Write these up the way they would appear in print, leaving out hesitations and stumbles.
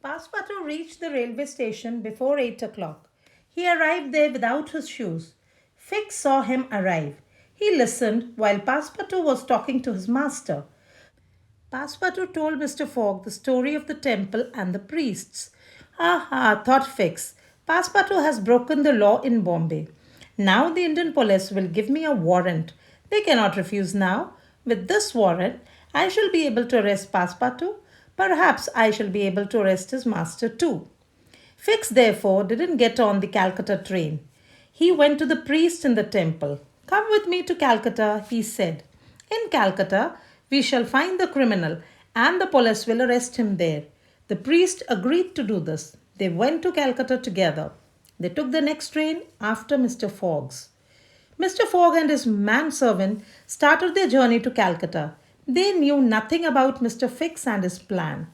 Passepartout reached the railway station before 8 o'clock. He arrived there without his shoes. Fix saw him arrive. He listened while Passepartout was talking to his master. Passepartout told Mr. Fogg the story of the temple and the priests. Ha ha, thought Fix. Passepartout has broken the law in Bombay. Now the Indian police will give me a warrant. They cannot refuse now. With this warrant, I shall be able to arrest Passepartout. Perhaps I shall be able to arrest his master too. Fix, therefore, didn't get on the Calcutta train. He went to the priest in the temple. Come with me to Calcutta, he said. In Calcutta, we shall find the criminal, and the police will arrest him there. The priest agreed to do this. They went to Calcutta together. They took the next train after Mr. Fogg's. Mr. Fogg and his manservant started their journey to Calcutta. They knew nothing about Mr. Fix and his plan.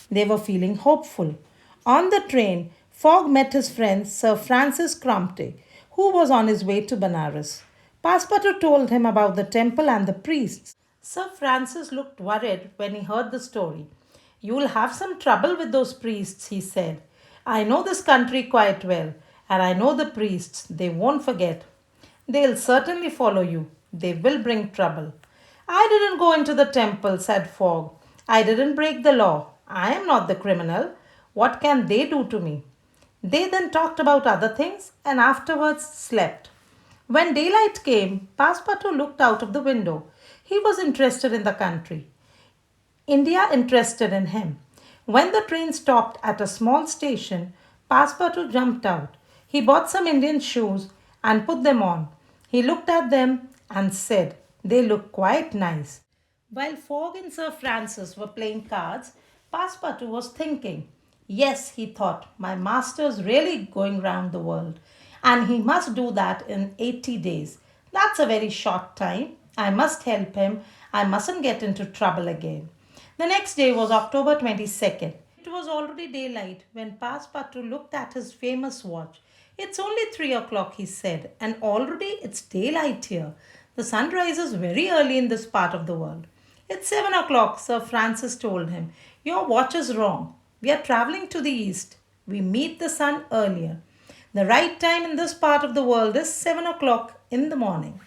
They were feeling hopeful. On the train, Fogg met his friend Sir Francis Cromarty, who was on his way to Benares. Passepartout told him about the temple and the priests. Sir Francis looked worried when he heard the story. You'll have some trouble with those priests, he said. I know this country quite well, and I know the priests. They won't forget. They'll certainly follow you. They will bring trouble. I didn't go into the temple, said Fogg. I didn't break the law. I am not the criminal. What can they do to me? They then talked about other things and afterwards slept. When daylight came, Passepartout looked out of the window. He was interested in the country. India interested in him. When the train stopped at a small station, Passepartout jumped out. He bought some Indian shoes and put them on. He looked at them and said, they look quite nice. While Fogg and Sir Francis were playing cards, Passepartout was thinking. Yes, he thought, my master's really going round the world, and he must do that in 80 days. That's a very short time. I must help him. I mustn't get into trouble again. The next day was October 22nd. It was already daylight when Passepartout looked at his famous watch. It's only 3 o'clock, he said, and already it's daylight here. The sun rises very early in this part of the world. It's 7 o'clock, Sir Francis told him. Your watch is wrong. We are traveling to the east. We meet the sun earlier. The right time in this part of the world is 7 o'clock in the morning.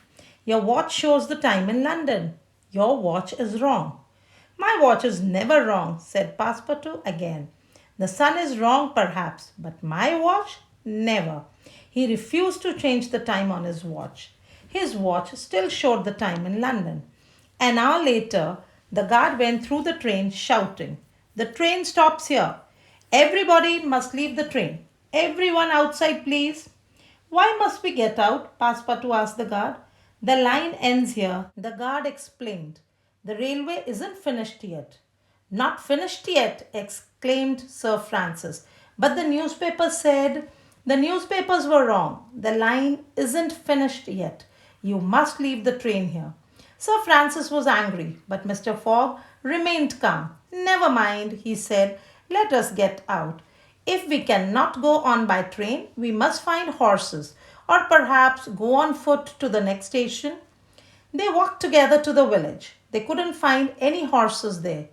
Your watch shows the time in London. Your watch is wrong. My watch is never wrong, said Passepartout again. The sun is wrong, perhaps, but my watch? Never. He refused to change the time on his watch. His watch still showed the time in London. An hour later, the guard went through the train shouting, the train stops here. Everybody must leave the train. Everyone outside, please. Why must we get out? Passepartout asked the guard. The line ends here, the guard explained. The railway isn't finished yet. Not finished yet, exclaimed Sir Francis. But the newspaper said, the newspapers were wrong. The line isn't finished yet. You must leave the train here. Sir Francis was angry, but Mr. Fogg remained calm. Never mind, he said. Let us get out. If we cannot go on by train, we must find horses, or perhaps go on foot to the next station. They walked together to the village. They couldn't find any horses there.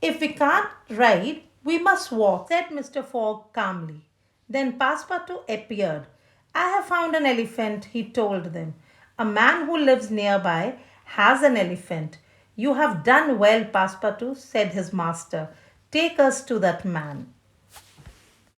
If we can't ride, we must walk, said Mr. Fogg calmly. Then Passepartout appeared. I have found an elephant, he told them. A man who lives nearby has an elephant. You have done well, Passepartout, said his master. Take us to that man.